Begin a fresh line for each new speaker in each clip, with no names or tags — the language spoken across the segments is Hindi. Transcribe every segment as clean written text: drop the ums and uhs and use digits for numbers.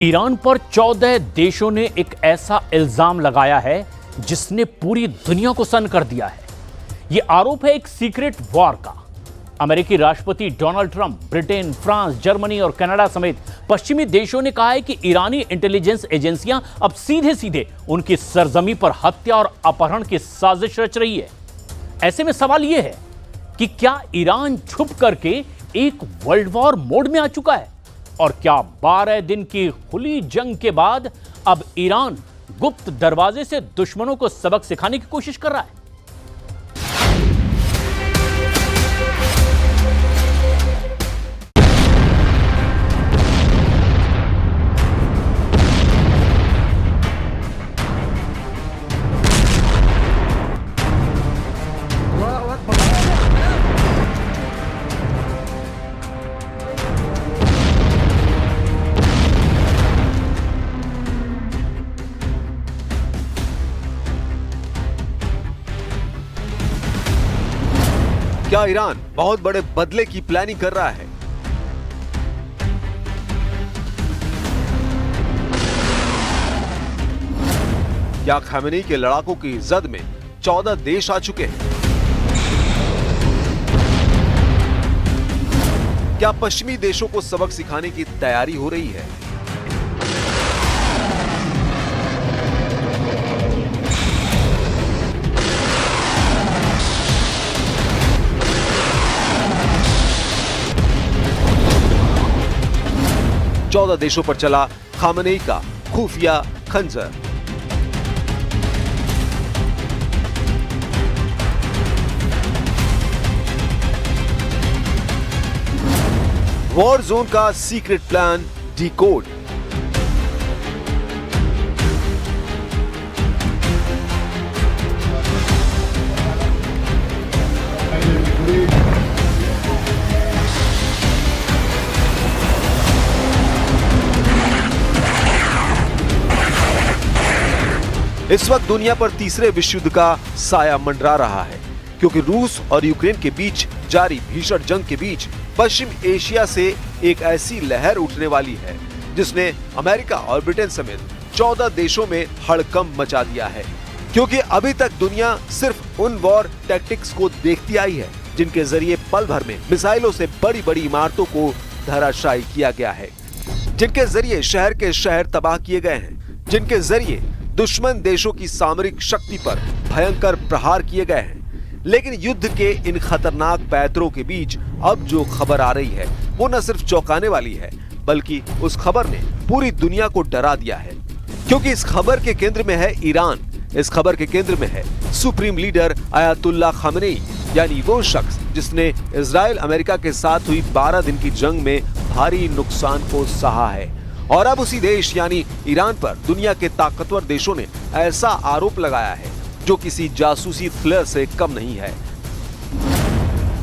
ईरान पर 14 देशों ने एक ऐसा इल्जाम लगाया है जिसने पूरी दुनिया को सन्न कर दिया है। यह आरोप है एक सीक्रेट वॉर का। अमेरिकी राष्ट्रपति Donald Trump, Britain, France, Germany और कनाडा समेत पश्चिमी देशों ने कहा है कि ईरानी इंटेलिजेंस एजेंसियां अब सीधे सीधे उनकी सरजमी पर हत्या और अपहरण की साजिश रच रही है। ऐसे में सवाल यह है कि क्या ईरान छुप करके एक वर्ल्ड वॉर मोड में आ चुका है और क्या 12 दिन की खुली जंग के बाद अब ईरान गुप्त दरवाजे से दुश्मनों को सबक सिखाने की कोशिश कर रहा है।
क्या ईरान बहुत बड़े बदले की प्लानिंग कर रहा है? क्या खमेनी के लड़ाकों की जद में 14 देश आ चुके हैं? क्या पश्चिमी देशों को सबक सिखाने की तैयारी हो रही है? चौदह देशों पर चला खामेनेई का खुफिया खंजर। वॉर जोन का सीक्रेट प्लान डिकोड। इस वक्त दुनिया पर तीसरे विश्व युद्ध का साया मंडरा रहा है, क्योंकि रूस और यूक्रेन के बीच जारी भीषण जंग के बीच पश्चिम एशिया से एक ऐसी लहर उठने वाली है जिसने अमेरिका और ब्रिटेन समेत 14 देशों में हड़कंप मचा दिया है। क्योंकि अभी तक दुनिया सिर्फ उन वॉर टैक्टिक्स को देखती आई है जिनके जरिए पल भर में मिसाइलों से बड़ी बड़ी इमारतों को धराशायी किया गया है, जिनके जरिए शहर के शहर तबाह किए गए हैं, जिनके जरिए दुश्मन देशों की सामरिक शक्ति पर भयंकर प्रहार किए गए हैं। लेकिन युद्ध के इन खतरनाक पैतरों के बीच अब जो खबर आ रही है वो न सिर्फ चौंकाने वाली है, बल्कि उस खबर ने पूरी दुनिया को डरा दिया है। क्योंकि इस खबर के केंद्र में है ईरान, इस खबर के केंद्र में है सुप्रीम लीडर आयतुल्लाह खामेनेई, यानी वो शख्स जिसने इजराइल अमेरिका के साथ हुई 12 दिन की जंग में भारी नुकसान को सहा है। और अब उसी देश यानी ईरान पर दुनिया के ताकतवर देशों ने ऐसा आरोप लगाया है जो किसी जासूसी थ्रिलर से कम नहीं है।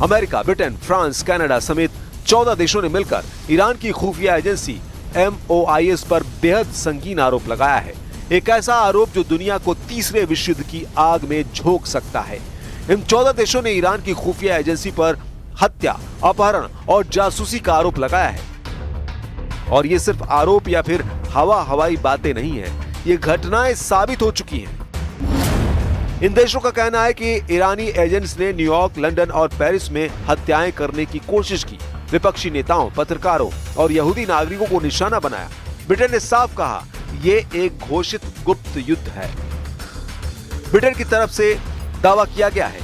अमेरिका, ब्रिटेन, फ्रांस, कनाडा समेत 14 देशों ने मिलकर ईरान की खुफिया एजेंसी MOIS पर बेहद संगीन आरोप लगाया है। एक ऐसा आरोप जो दुनिया को तीसरे विश्व युद्ध की आग में झोंक सकता है। इन 14 देशों ने ईरान की खुफिया एजेंसी पर हत्या, अपहरण और जासूसी का आरोप लगाया है। और ये सिर्फ आरोप या फिर हवाई बातें नहीं है, ये घटनाएं साबित हो चुकी हैं। इन देशों का कहना है कि ईरानी एजेंट्स ने न्यूयॉर्क, लंदन और पेरिस में हत्याएं करने की कोशिश की, विपक्षी नेताओं, पत्रकारों और यहूदी नागरिकों को निशाना बनाया। ब्रिटेन ने साफ कहा ये एक घोषित गुप्त युद्ध है। ब्रिटेन की तरफ से दावा किया गया है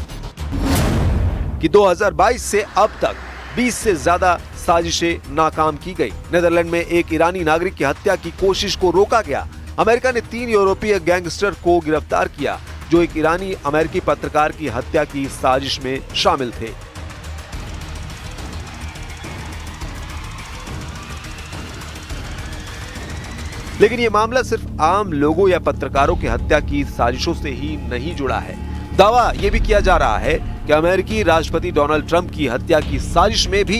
कि 2022 से अब तक 20 से ज्यादा साजिशें नाकाम की गई। नेदरलैंड में एक ईरानी नागरिक की हत्या की कोशिश को रोका गया। अमेरिका ने 3 यूरोपीय गैंगस्टर को गिरफ्तार किया जो एक ईरानी अमेरिकी पत्रकार की हत्या की साजिश में शामिल थे। लेकिन यह मामला सिर्फ आम लोगों या पत्रकारों की हत्या की साजिशों से ही नहीं जुड़ा है। दावा यह भी किया जा रहा है कि अमेरिकी राष्ट्रपति डोनाल्ड ट्रंप की हत्या की साजिश में भी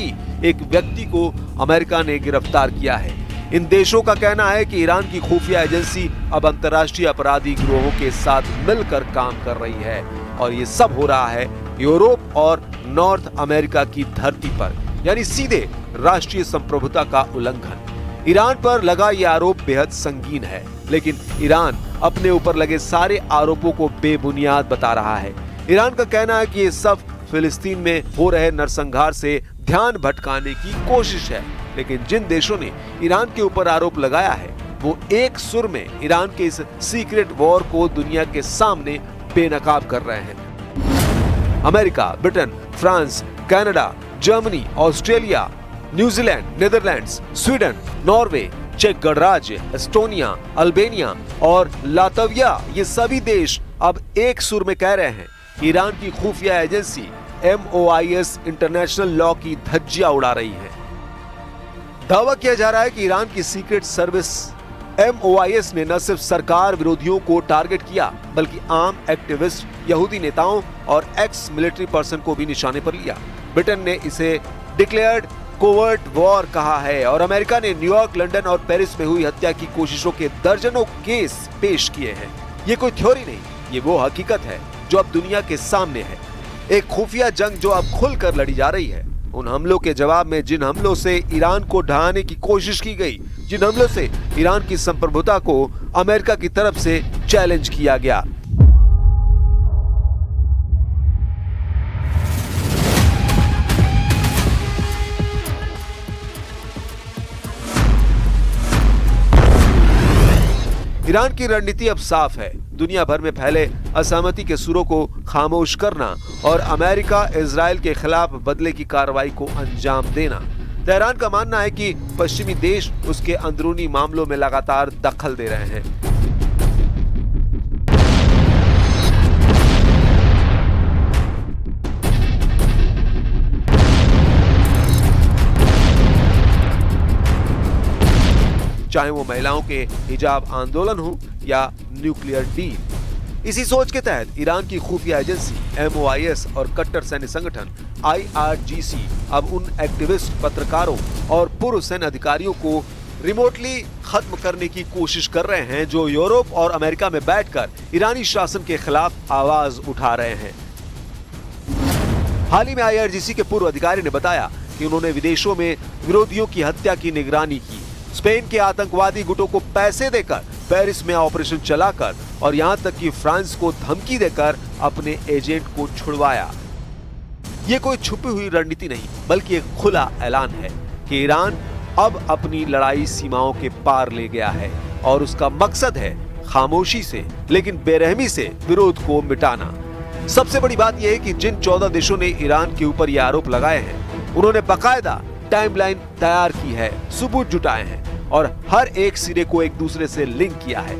एक व्यक्ति को अमेरिका ने गिरफ्तार किया है। इन देशों का कहना है कि ईरान की खुफिया एजेंसी अब अंतर्राष्ट्रीय अपराधी गिरोहों के साथ मिलकर काम कर रही है और ये सब हो रहा है यूरोप और नॉर्थ अमेरिका की धरती पर, यानी सीधे राष्ट्रीय संप्रभुता का उल्लंघन। ईरान पर लगा ये आरोप बेहद संगीन है, लेकिन ईरान अपने ऊपर लगे सारे आरोपों को बेबुनियाद बता रहा है। ईरान का कहना है कि ये सब फिलिस्तीन में हो रहे नरसंहार से ध्यान भटकाने की कोशिश है, लेकिन जिन देशों ने ईरान के ऊपर आरोप लगाया है वो एक सुर में ईरान के इस सीक्रेट वॉर को दुनिया के सामने बेनकाब कर रहे हैं। America, Britain, France, Canada, Germany, Australia, New Zealand, Netherlands, Sweden, Norway, चेक गणराज्य, एस्टोनिया, अल्बेनिया और लातविया, ये सभी देश अब एक सुर में कह रहे हैं ईरान की खुफिया एजेंसी MOIS इंटरनेशनल लॉ की धज्जियां उड़ा रही है। दावा किया जा रहा है कि ईरान की सीक्रेट सर्विस MOIS ने न सिर्फ सरकार विरोधियों को टारगेट किया, बल्कि आम एक्टिविस्ट, यहूदी नेताओं और एक्स मिलिट्री पर्सन को भी निशाने पर लिया। ब्रिटेन ने इसे डिक्लेयर्ड कोवर्ट वॉर कहा है और अमेरिका ने न्यूयॉर्क, लंदन और पेरिस में हुई हत्या की कोशिशों के दर्जनों केस पेश किए हैं। ये कोई थ्योरी नहीं, ये वो हकीकत है जो अब दुनिया के सामने है। एक खुफिया जंग जो अब खुलकर लड़ी जा रही है। उन हमलों के जवाब में जिन हमलों से ईरान को ढहाने की कोशिश की गई, जिन हमलों से ईरान की संप्रभुता को अमेरिका की तरफ से चैलेंज किया गया। ईरान की रणनीति अब साफ है, दुनिया भर में फैले असहमति के सुरों को खामोश करना और अमेरिका इजराइल के खिलाफ बदले की कार्रवाई को अंजाम देना। तेहरान का मानना है कि पश्चिमी देश उसके अंदरूनी मामलों में लगातार दखल दे रहे हैं। चाहे वो महिलाओं के हिजाब आंदोलन हो या न्यूक्लियर डील। इसी सोच के तहत ईरान की खुफिया एजेंसी MOIS और कट्टर सैन्य संगठन IRGC अब उन एक्टिविस्ट, पत्रकारों और पूर्व सैन्य अधिकारियों को रिमोटली खत्म करने की कोशिश कर रहे हैं जो यूरोप और अमेरिका में बैठकर ईरानी शासन के खिलाफ आवाज उठा रहे हैं। हाल ही में IRGC के पूर्व अधिकारी ने बताया कि उन्होंने विदेशों में विरोधियों की हत्या की निगरानी की, स्पेन के आतंकवादी गुटों को पैसे देकर, पेरिस में ऑपरेशन चलाकर और यहां तक कि फ्रांस को धमकी देकर अपने एजेंट को छुड़वाया। ये कोई छुपी हुई रणनीति नहीं, बल्कि एक खुला ऐलान है कि ईरान अब अपनी लड़ाई सीमाओं के पार ले गया है और उसका मकसद है खामोशी से लेकिन बेरहमी से विरोध को मिटाना। सबसे बड़ी बात यह है कि जिन 14 देशों ने ईरान के ऊपर ये आरोप लगाए हैं, उन्होंने बाकायदा टाइमलाइन तैयार की है, सबूत जुटाए हैं और हर एक सिरे को एक दूसरे से लिंक किया है।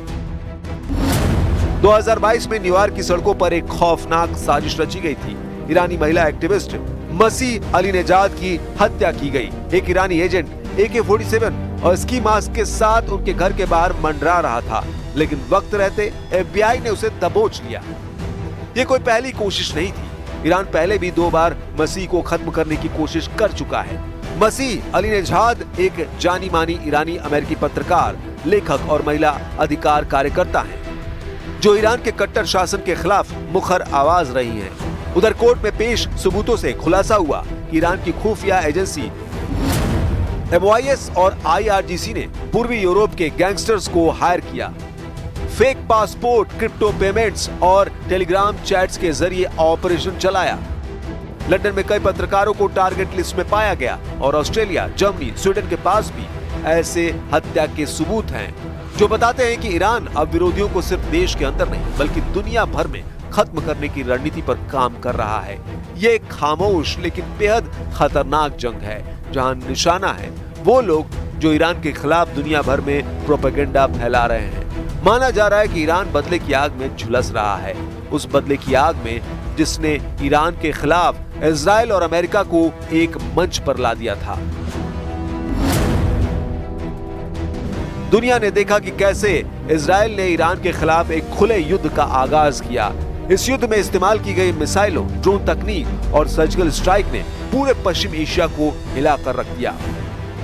2022 में न्यूयॉर्क की सड़कों पर एक खौफनाक साजिश रची गई थी। ईरानी महिला एक्टिविस्ट मसीह अलीनेजाद की हत्या की गई। एक ईरानी एजेंट AK-47 और स्की मास्क के साथ उनके घर के बाहर मंडरा रहा था, लेकिन वक्त रहते FBI ने उसे दबोच लिया। ये कोई पहली कोशिश नहीं थी। ईरान पहले भी 2 बार मसीह को खत्म करने की कोशिश कर चुका है। मसीह अलीनेजाद एक जानी मानी ईरानी अमेरिकी पत्रकार, लेखक और महिला अधिकार कार्यकर्ता हैं, जो ईरान के कट्टर शासन के खिलाफ मुखर आवाज रही हैं। उधर कोर्ट में पेश सबूतों से खुलासा हुआ कि ईरान की खुफिया एजेंसी MOIS और IRGC ने पूर्वी यूरोप के गैंगस्टर्स को हायर किया, फेक पासपोर्ट, क्रिप्टो पेमेंट्स और टेलीग्राम चैट्स के जरिए ऑपरेशन चलाया। लंदन में कई पत्रकारों को टारगेट लिस्ट में पाया गया और ऑस्ट्रेलिया, जर्मनी, स्वीडन के पास भी ऐसे हत्या के सबूत हैं जो बताते हैं कि ईरान अब विरोधियों को सिर्फ देश के अंदर नहीं बल्कि दुनिया भर में खत्म करने की रणनीति पर काम कर रहा है। ये एक खामोश लेकिन बेहद खतरनाक जंग है जहां निशाना है वो लोग जो ईरान के खिलाफ दुनिया भर में प्रोपेगेंडा फैला रहे हैं। माना जा रहा है कि ईरान बदले की आग में झुलस रहा है, उस बदले की आग में जिसने ईरान के खिलाफ इजराइल और अमेरिका को एक मंच पर ला दिया था। दुनिया ने देखा कि कैसे इजराइल ने ईरान के खिलाफ एक खुले युद्ध का आगाज किया। इस युद्ध में इस्तेमाल की गई मिसाइलों, ड्रोन तकनीक और सर्जिकल स्ट्राइक ने पूरे पश्चिम एशिया को हिलाकर रख दिया।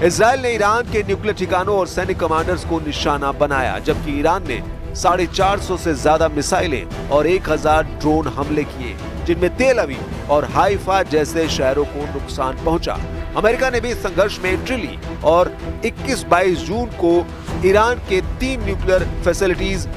इजराइल ने ईरान के न्यूक्लियर ठिकानों और सैनिक कमांडर्स को निशाना बनाया, जबकि ईरान ने 450 से ज्यादा मिसाइलें और 1000 ड्रोन हमले किए, जिनमें तेल अवीव और हाइफा जैसे शहरों को नुकसान पहुंचा। अमेरिका ने भी इस संघर्ष में एंट्री ली और 21-22 जून को ईरान के 3 न्यूक्लियर फैसिलिटीज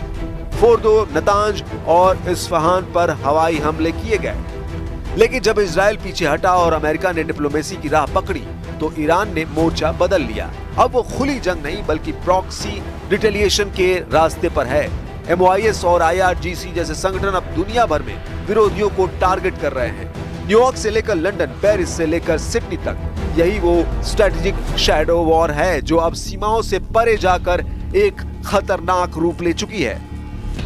फोर्दो, नतांज और इस्फहान पर हवाई हमले किए गए। लेकिन जब इजराइल पीछे हटा और अमेरिका ने डिप्लोमेसी की राह पकड़ी तो ईरान ने मोर्चा बदल लिया। अब वो खुली जंग नहीं बल्कि प्रॉक्सी रिटेलिएशन के रास्ते पर है। MOIS और IRGC जैसे संगठन अब दुनिया भर में विरोधियों को टारगेट कर रहे हैं। न्यूयॉर्क से लेकर लंदन, पेरिस से लेकर सिडनी तक यही वो स्ट्रेटेजिक शैडो वॉर है जो अब सीमाओं से परे जाकर एक खतरनाक रूप ले चुकी है।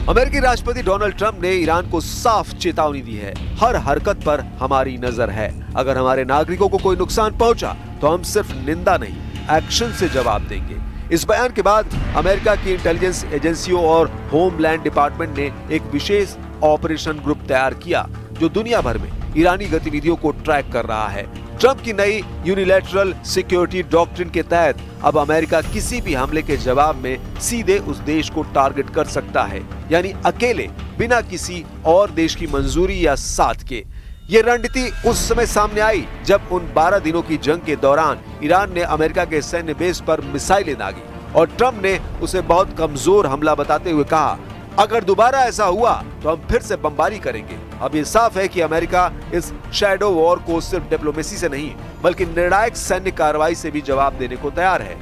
अमेरिकी राष्ट्रपति डोनाल्ड ट्रंप ने ईरान को साफ चेतावनी दी है, हर हरकत पर हमारी नजर है। अगर हमारे नागरिकों को कोई नुकसान पहुंचा तो हम सिर्फ निंदा नहीं, एक्शन से जवाब देंगे। इस बयान के बाद अमेरिका की इंटेलिजेंस एजेंसियों और होमलैंड डिपार्टमेंट ने एक विशेष ऑपरेशन ग्रुप तैयार किया जो दुनिया भर में ईरानी गतिविधियों को ट्रैक कर रहा है। ट्रंप की नई यूनिलैटरल सिक्योरिटी डॉक्ट्रिन के तहत अब अमेरिका किसी भी हमले के जवाब में सीधे उस देश को टारगेट कर सकता है, यानी अकेले, बिना किसी और देश की मंजूरी या साथ के। ये रणनीति उस समय सामने आई जब उन 12 दिनों की जंग के दौरान ईरान ने अमेरिका के सैन्य बेस पर मिसाइलें दागी और ट्रंप ने उसे बहुत कमजोर हमला बताते हुए कहा, अगर दोबारा ऐसा हुआ तो हम फिर से बमबारी करेंगे। अब ये साफ है कि अमेरिका इस शैडो वॉर को सिर्फ डिप्लोमेसी से नहीं बल्कि निर्णायक सैन्य कार्रवाई से भी जवाब देने को तैयार है।